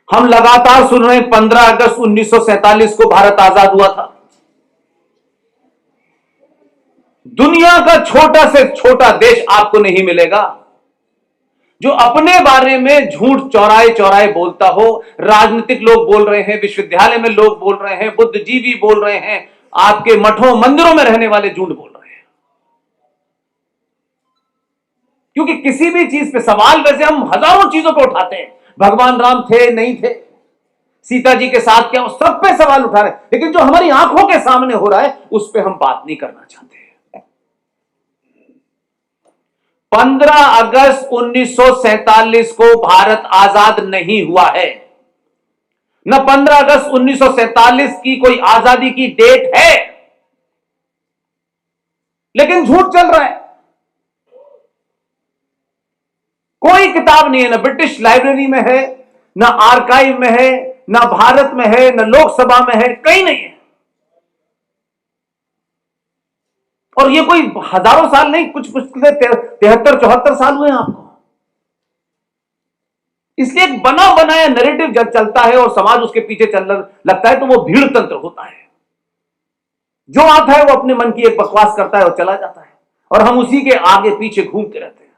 हम लगातार सुन रहे हैं 15 अगस्त 1947 को भारत आजाद हुआ था। दुनिया का छोटा से छोटा देश आपको नहीं मिलेगा जो अपने बारे में झूठ चौराहे चौराहे बोलता हो। राजनीतिक लोग बोल रहे हैं, विश्वविद्यालय में लोग बोल रहे हैं, बुद्धिजीवी बोल रहे हैं, आपके मठों मंदिरों में रहने वाले झूठ बोल रहे हैं। क्योंकि किसी भी चीज पे सवाल वैसे हम हजारों चीजों पे उठाते हैं, भगवान राम थे नहीं थे, सीता जी के साथ क्या, सब पे सवाल उठा रहे हैं, लेकिन जो हमारी आंखों के सामने हो रहा है उस पे हम बात नहीं करना चाहते। 15 अगस्त 1947 को भारत आजाद नहीं हुआ है। न 15 अगस्त 1947 की कोई आजादी की डेट है, लेकिन झूठ चल रहा है। कोई किताब नहीं है, ना ब्रिटिश लाइब्रेरी में है, ना आर्काइव में है, ना भारत में है, ना लोकसभा में है, कहीं नहीं है। और ये कोई हजारों साल नहीं, कुछ मुश्किल से 73-74 साल हुए हैं आपको। इसलिए एक बना बनाया नैरेटिव जब चलता है और समाज उसके पीछे चलने लगता है तो वो भीड़ तंत्र होता है। जो आता है वो अपने मन की एक बकवास करता है और चला जाता है, और हम उसी के आगे पीछे घूमते रहते हैं।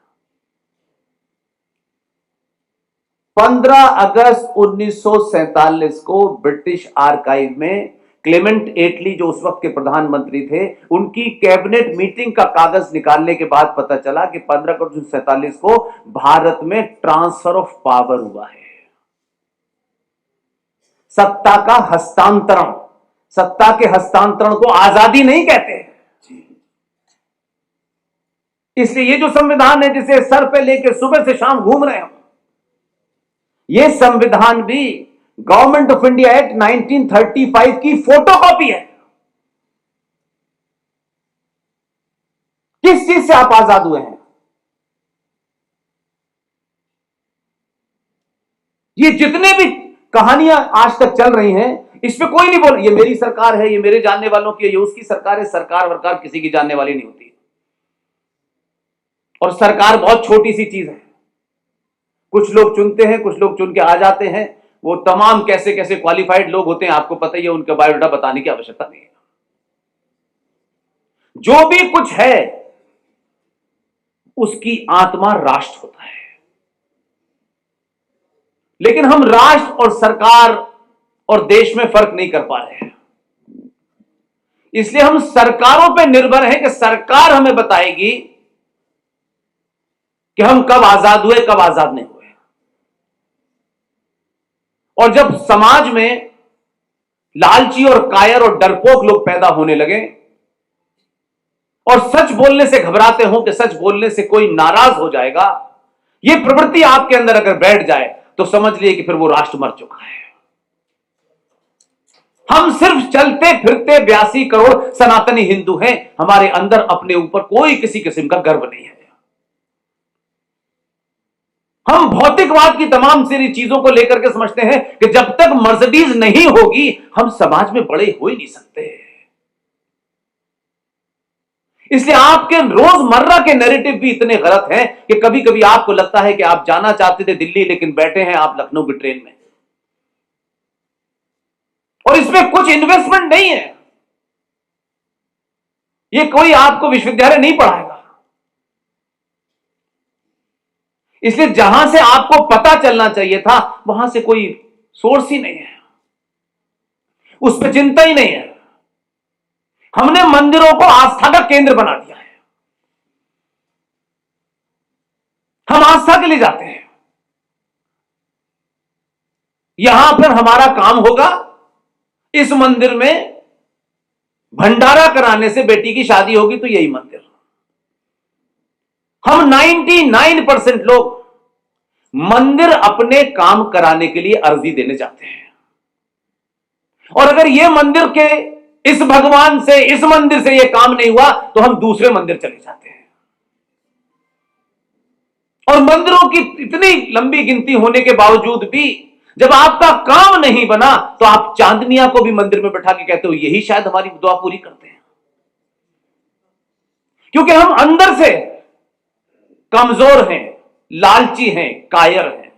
15 अगस्त 1947 को ब्रिटिश आर्काइव में क्लेमेंट एटली, जो उस वक्त के प्रधानमंत्री थे, उनकी कैबिनेट मीटिंग का कागज निकालने के बाद पता चला कि 15 अगस्त 1947 को भारत में ट्रांसफर ऑफ पावर हुआ है। सत्ता का हस्तांतरण। सत्ता के हस्तांतरण को आजादी नहीं कहते। इसलिए ये जो संविधान है जिसे सर पे लेकर सुबह से शाम घूम रहे हैं, ये संविधान भी गवर्नमेंट ऑफ इंडिया एक्ट 1935 की फोटोकॉपी है। किस चीज से आप आजाद हुए हैं? ये जितने भी कहानियां आज तक चल रही हैं, इसमें कोई नहीं बोल ये मेरी सरकार है, ये मेरे जानने वालों की है, ये उसकी सरकार है। सरकार वरकार किसी की जानने वाली नहीं होती, और सरकार बहुत छोटी सी चीज है। कुछ लोग चुनते हैं, कुछ लोग चुन के आ जाते हैं, वो तमाम कैसे कैसे क्वालिफाइड लोग होते हैं, आपको पता ही है, उनका बायोडाटा बताने की आवश्यकता नहीं है। जो भी कुछ है उसकी आत्मा राष्ट्र होता है। लेकिन हम राष्ट्र और सरकार और देश में फर्क नहीं कर पा रहे हैं। इसलिए हम सरकारों पर निर्भर हैं कि सरकार हमें बताएगी कि हम कब आजाद हुए, कब आजाद नहीं हुए। और जब समाज में लालची और कायर और डरपोक लोग पैदा होने लगे और सच बोलने से घबराते हो कि सच बोलने से कोई नाराज हो जाएगा, यह प्रवृत्ति आपके अंदर अगर बैठ जाए तो समझ लिए कि फिर वो राष्ट्र मर चुका है। हम सिर्फ चलते फिरते 82 करोड़ सनातनी हिंदू हैं, हमारे अंदर अपने ऊपर कोई किसी किस्म का गर्व नहीं है। हम भौतिकवाद की तमाम सारी चीजों को लेकर के समझते हैं कि जब तक मर्सिडीज नहीं होगी हम समाज में बड़े हो ही नहीं सकते। इसलिए आपके रोजमर्रा के नैरेटिव भी इतने गलत हैं कि कभी कभी आपको लगता है कि आप जाना चाहते थे दिल्ली, लेकिन बैठे हैं आप लखनऊ की ट्रेन में, और इसमें कुछ इन्वेस्टमेंट नहीं है। ये कोई आपको विश्वविद्यालय नहीं पढ़ाएगा। इसलिए जहां से आपको पता चलना चाहिए था वहां से कोई सोर्स ही नहीं है, उस पर चिंता ही नहीं है। हमने मंदिरों को आस्था का केंद्र बना दिया है। हम आस्था के लिए जाते हैं, यहां पर हमारा काम होगा, इस मंदिर में भंडारा कराने से बेटी की शादी होगी तो यही मंदिर। हम 99% लोग मंदिर अपने काम कराने के लिए अर्जी देने जाते हैं, और अगर यह मंदिर के इस भगवान से, इस मंदिर से यह काम नहीं हुआ तो हम दूसरे मंदिर चले जाते हैं। और मंदिरों की इतनी लंबी गिनती होने के बावजूद भी जब आपका काम नहीं बना तो आप चांदनिया को भी मंदिर में बैठा के कहते हो यही शायद हमारी दुआ पूरी करते हैं। क्योंकि हम अंदर से कमजोर हैं, लालची हैं, कायर हैं।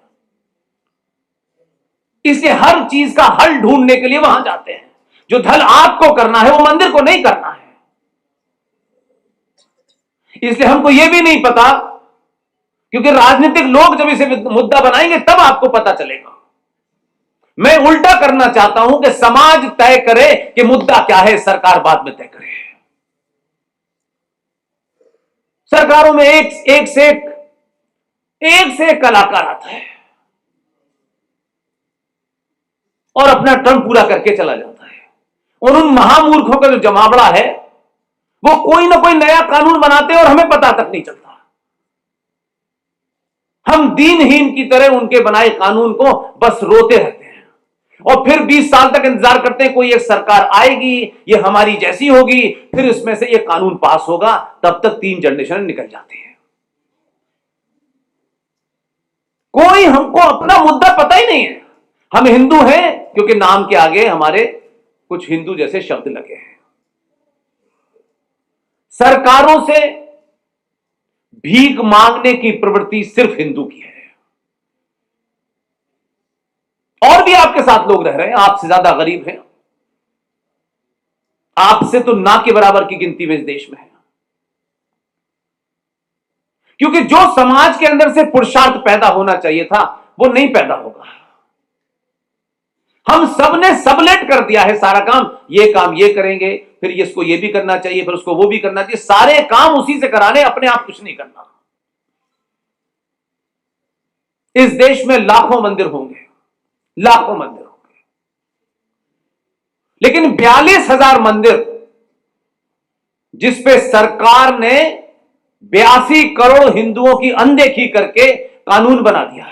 इसलिए हर चीज का हल ढूंढने के लिए वहां जाते हैं। जो हल आपको करना है वो मंदिर को नहीं करना है। इसलिए हमको यह भी नहीं पता, क्योंकि राजनीतिक लोग जब इसे मुद्दा बनाएंगे तब आपको पता चलेगा। मैं उल्टा करना चाहता हूं कि समाज तय करे कि मुद्दा क्या है, सरकार बाद में तय करे। सरकारों में एक से एक कलाकार आता है और अपना टर्म पूरा करके चला जाता है। और उन महामूर्खों का जो जमावड़ा है वो कोई ना कोई नया कानून बनाते हैं और हमें पता तक नहीं चलता। हम दीनहीन की तरह उनके बनाए कानून को बस रोते रहते हैं और फिर 20 साल तक इंतजार करते हैं कोई एक सरकार आएगी, ये हमारी जैसी होगी, फिर इसमें से ये कानून पास होगा। तब तक 3 जनरेशन निकल जाती है। कोई हमको अपना मुद्दा पता ही नहीं है। हम हिंदू हैं क्योंकि नाम के आगे हमारे कुछ हिंदू जैसे शब्द लगे हैं। सरकारों से भीख मांगने की प्रवृत्ति सिर्फ हिंदू की है। और भी आपके साथ लोग रह रहे हैं, आपसे ज्यादा गरीब हैं, आपसे तो ना के बराबर की गिनती में इस देश में है। क्योंकि जो समाज के अंदर से पुरुषार्थ पैदा होना चाहिए था वो नहीं पैदा होगा। हम सबने सबलेट कर दिया है सारा काम। ये करेंगे, फिर इसको ये भी करना चाहिए, फिर उसको वो भी करना चाहिए। सारे काम उसी से कराने, अपने आप कुछ नहीं करना। इस देश में लाखों मंदिर होंगे, लाखों मंदिर होंगे, लेकिन 42,000 मंदिर जिसपे सरकार ने 82 करोड़ हिंदुओं की अनदेखी करके कानून बना दिया।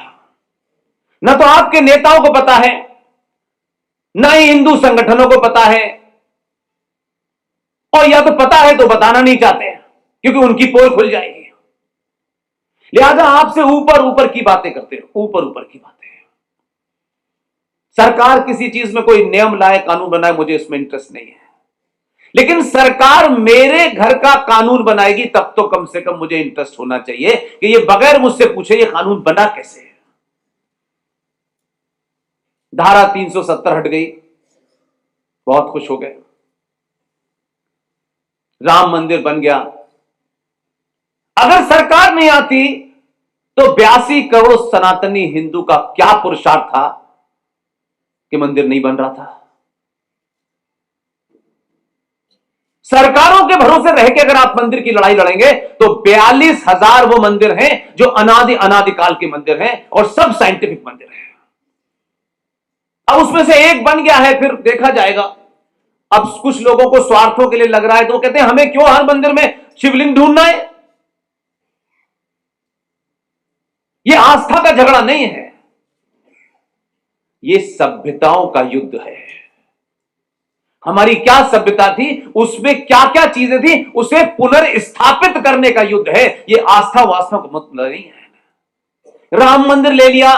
न तो आपके नेताओं को पता है, न ही हिंदू संगठनों को पता है, और या तो पता है तो बताना नहीं चाहते हैं क्योंकि उनकी पोल खुल जाएगी। लिहाजा आपसे ऊपर ऊपर की बातें करते हो, ऊपर ऊपर की बातें। सरकार किसी चीज में कोई नियम लाए, कानून बनाए, मुझे इसमें इंटरेस्ट नहीं है। लेकिन सरकार मेरे घर का कानून बनाएगी तब तो कम से कम मुझे इंटरेस्ट होना चाहिए कि ये बगैर मुझसे पूछे ये कानून बना कैसे। धारा 370 हट गई, बहुत खुश हो गए। राम मंदिर बन गया। अगर सरकार नहीं आती तो 82 करोड़ सनातनी हिंदू का क्या पुरुषार्थ था कि मंदिर नहीं बन रहा था। सरकारों के भरोसे रह के अगर आप मंदिर की लड़ाई लड़ेंगे तो 42,000 वो मंदिर हैं जो अनादिकाल के मंदिर हैं और सब साइंटिफिक मंदिर हैं। अब उसमें से एक बन गया है, फिर देखा जाएगा। अब कुछ लोगों को स्वार्थों के लिए लग रहा है तो वो कहते हैं हमें क्यों हर मंदिर में शिवलिंग ढूंढना है। ये आस्था का झगड़ा नहीं है, ये सभ्यताओं का युद्ध है। हमारी क्या सभ्यता थी, उसमें क्या क्या चीजें थी, उसे पुनर्स्थापित करने का युद्ध है। ये आस्था वास्था का मतलब नहीं है। राम मंदिर ले लिया,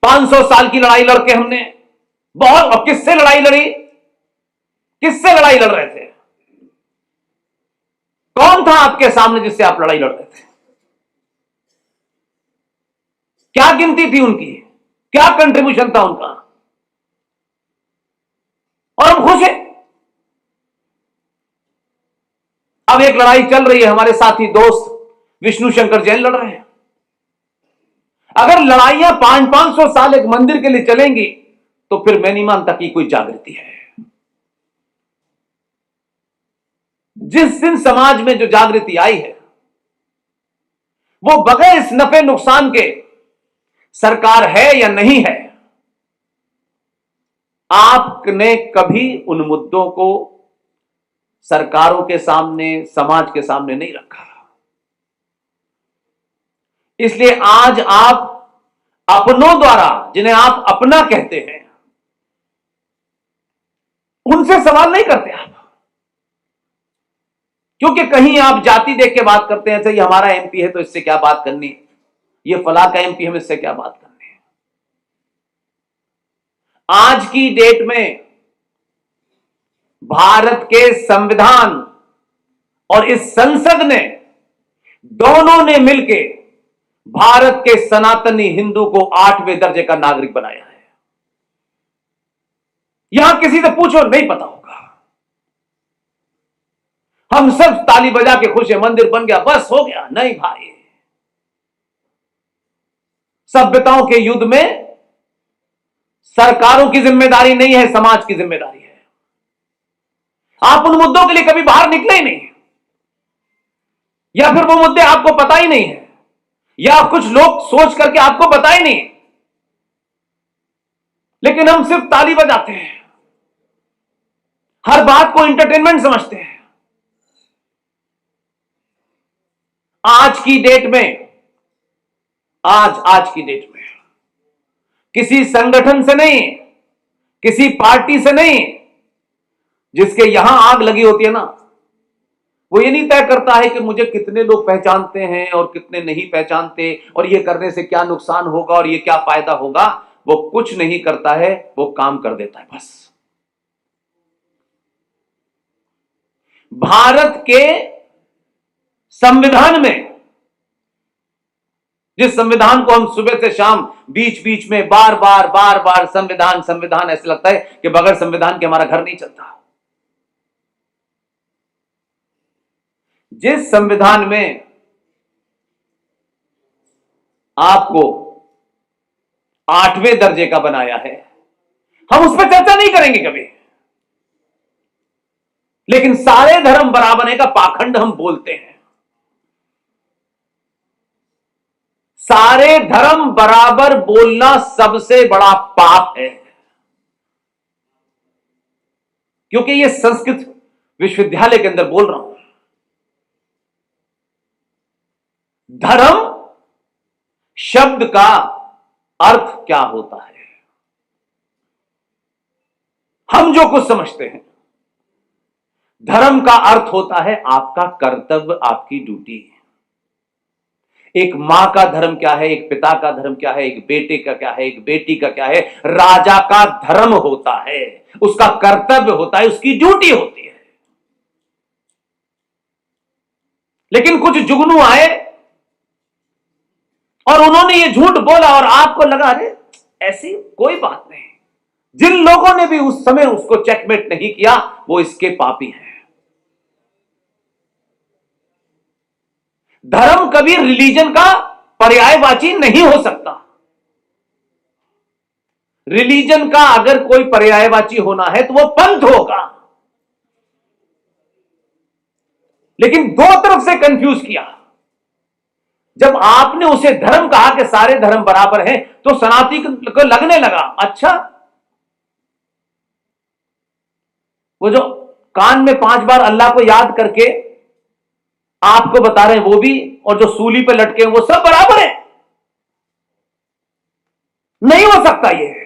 500 साल की लड़ाई लड़के हमने बहुत। अब किससे लड़ाई लड़ी, किससे लड़ाई लड़ रहे थे? कौन था आपके सामने जिससे आप लड़ाई लड़ रहे थे? क्या गिनती थी उनकी, क्या कंट्रीब्यूशन था उनका? और हम खुश हैं। अब एक लड़ाई चल रही है, हमारे साथी दोस्त विष्णु शंकर जैन लड़ रहे हैं। अगर लड़ाइयां 500-500 साल एक मंदिर के लिए चलेंगी तो फिर मैं नहीं मानता कि कोई जागृति है। जिस दिन समाज में जो जागृति आई है वो बगैर इस नफे नुकसान के सरकार है या नहीं है, आपने कभी उन मुद्दों को सरकारों के सामने, समाज के सामने नहीं रखा। इसलिए आज आप अपनों द्वारा, जिन्हें आप अपना कहते हैं, उनसे सवाल नहीं करते आप। क्योंकि कहीं आप जाति देख के बात करते हैं, ये हमारा एमपी है तो इससे क्या बात करनी, ये फला का एमपी है, इससे क्या बात करनी है। आज की डेट में भारत के संविधान और इस संसद ने, दोनों ने मिलकर भारत के सनातनी हिंदू को 8वें दर्जे का नागरिक बनाया है। यहां किसी से पूछो नहीं पता होगा। हम सब ताली बजा के खुश है, मंदिर बन गया बस हो गया, नहीं भाई। सभ्यताओं के युद्ध में सरकारों की जिम्मेदारी नहीं है, समाज की जिम्मेदारी है। आप उन मुद्दों के लिए कभी बाहर निकले ही नहीं, या फिर वो मुद्दे आपको पता ही नहीं है, या कुछ लोग सोच करके आपको पता ही नहीं। लेकिन हम सिर्फ ताली बजाते हैं, हर बात को एंटरटेनमेंट समझते हैं। आज की डेट में, आज की डेट में किसी संगठन से नहीं, किसी पार्टी से नहीं, जिसके यहां आग लगी होती है ना, वो ये नहीं तय करता है कि मुझे कितने लोग पहचानते हैं और कितने नहीं पहचानते, और ये करने से क्या नुकसान होगा और ये क्या फायदा होगा। वो कुछ नहीं करता है, वो काम कर देता है बस। भारत के संविधान में, जिस संविधान को हम सुबह से शाम बीच बीच में बार बार संविधान संविधान, ऐसे लगता है कि बगैर संविधान के हमारा घर नहीं चलता। जिस संविधान में आपको 8वें दर्जे का बनाया है, हम उस पर चर्चा नहीं करेंगे कभी। लेकिन सारे धर्म बराबर है का पाखंड हम बोलते हैं। सारे धर्म बराबर बोलना सबसे बड़ा पाप है, क्योंकि ये संस्कृत विश्वविद्यालय के अंदर बोल रहा हूं। धर्म शब्द का अर्थ क्या होता है, हम जो कुछ समझते हैं, धर्म का अर्थ होता है आपका कर्तव्य, आपकी ड्यूटी। एक मां का धर्म क्या है, एक पिता का धर्म क्या है, एक बेटे का क्या है, एक बेटी का क्या है। राजा का धर्म होता है, उसका कर्तव्य होता है, उसकी ड्यूटी होती है। लेकिन कुछ जुगनू आए और उन्होंने ये झूठ बोला और आपको लगा अरे ऐसी कोई बात नहीं। जिन लोगों ने भी उस समय उसको चेकमेट नहीं किया, वो इसके पापी हैं। धर्म कभी रिलीजन का पर्यायवाची नहीं हो सकता। रिलीजन का अगर कोई पर्यायवाची होना है तो वो पंथ होगा। लेकिन दो तरफ से कंफ्यूज किया। जब आपने उसे धर्म कहा कि सारे धर्म बराबर हैं, तो सनातनी को लगने लगा अच्छा, वो जो कान में 5 बार अल्लाह को याद करके आपको बता रहे हैं वो भी, और जो सूली पे लटके हैं वो सब बराबर है। नहीं हो सकता ये।